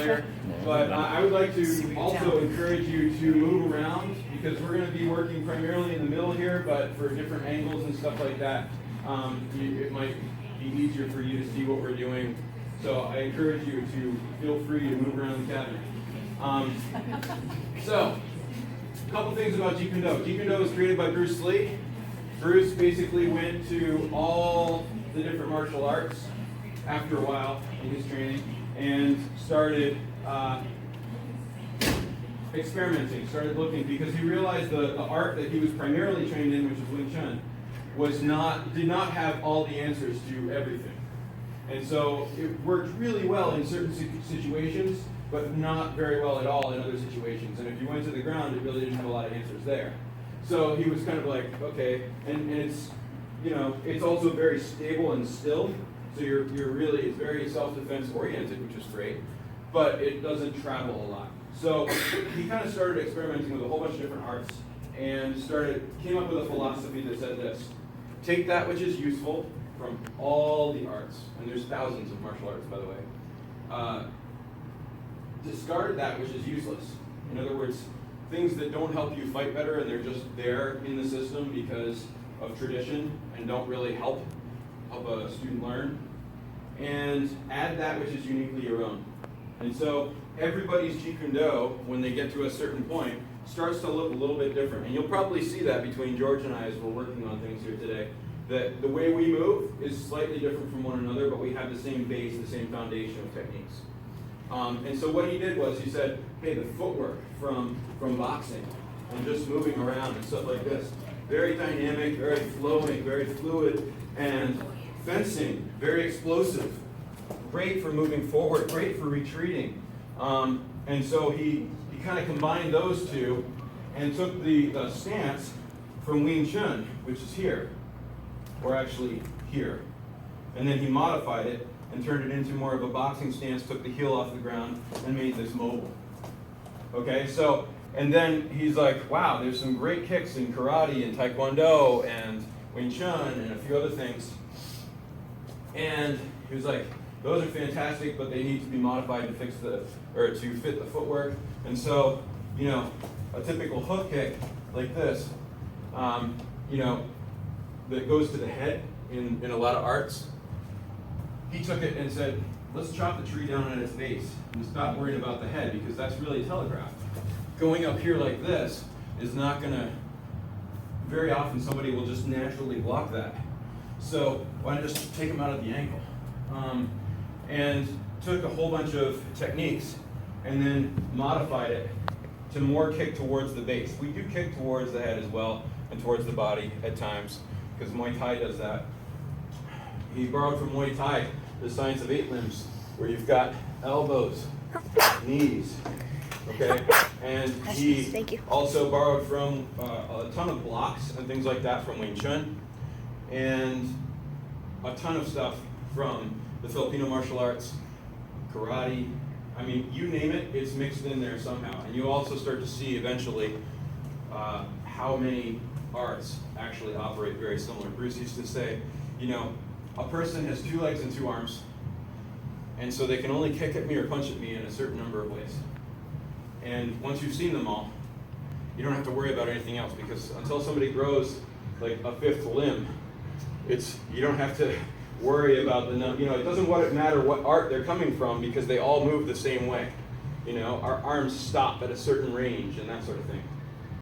here. But I would like to also encourage you to move around, because we're going to be working primarily in the middle here, but for different angles and stuff like that, it might be easier for you to see what we're doing. So I encourage you to feel free to move around the cabinet. So, a couple things about Jeet Kune Do. Jeet Kune Do was created by Bruce Lee. Bruce basically went to all the different martial arts after a while in his training and started experimenting, started looking, because he realized the art that he was primarily trained in, which is Wing Chun, did not have all the answers to everything. And so it worked really well in certain situations, but not very well at all in other situations. And if you went to the ground, it really didn't have a lot of answers there. So he was kind of like, okay, and it's, you know, it's also very stable and still. So you're really, it's very self-defense oriented, which is great, but it doesn't travel a lot. So he kind of started experimenting with a whole bunch of different arts and came up with a philosophy that said this: take that which is useful from all the arts, and there's thousands of martial arts, by the way. Discard that which is useless. In other words, things that don't help you fight better and they're just there in the system because of tradition and don't really help a student learn. And add that which is uniquely your own. And so everybody's Jeet Kune Do, when they get to a certain point, starts to look a little bit different. And you'll probably see that between George and I as we're working on things here today, that the way we move is slightly different from one another, but we have the same base, the same foundation of techniques. And so what he did was he said, hey, the footwork from boxing and just moving around and stuff like this, very dynamic, very flowing, very fluid, and fencing, very explosive, great for moving forward, great for retreating. And so he kind of combined those two and took the stance from Wing Chun, which is here, or actually here. And then he modified it and turned it into more of a boxing stance, took the heel off the ground, and made this mobile. Okay, so, and then he's like, wow, there's some great kicks in karate and taekwondo and Wing Chun and a few other things. And he was like, those are fantastic, but they need to be modified to fit the footwork. And so, you know, a typical hook kick like this, you know, that goes to the head in a lot of arts. He took it and said, let's chop the tree down at its base and stop worrying about the head, because that's really telegraphed. Going up here like this is not going to, very often somebody will just naturally block that. So why not just take them out of the ankle? And took a whole bunch of techniques and then modified it to more kick towards the base. We do kick towards the head as well and towards the body at times, because Muay Thai does that. He borrowed from Muay Thai the science of 8 limbs, where you've got elbows, knees, okay? And he also borrowed from a ton of blocks and things like that from Wing Chun, and a ton of stuff from the Filipino martial arts, karate. I mean, you name it, it's mixed in there somehow. And you also start to see eventually how many arts actually operate very similar. Bruce used to say, you know, a person has 2 legs and 2 arms, and so they can only kick at me or punch at me in a certain number of ways. And once you've seen them all, you don't have to worry about anything else, because until somebody grows like a 5th limb, you don't have to worry about it doesn't matter what art they're coming from, because they all move the same way. You know, our arms stop at a certain range and that sort of thing.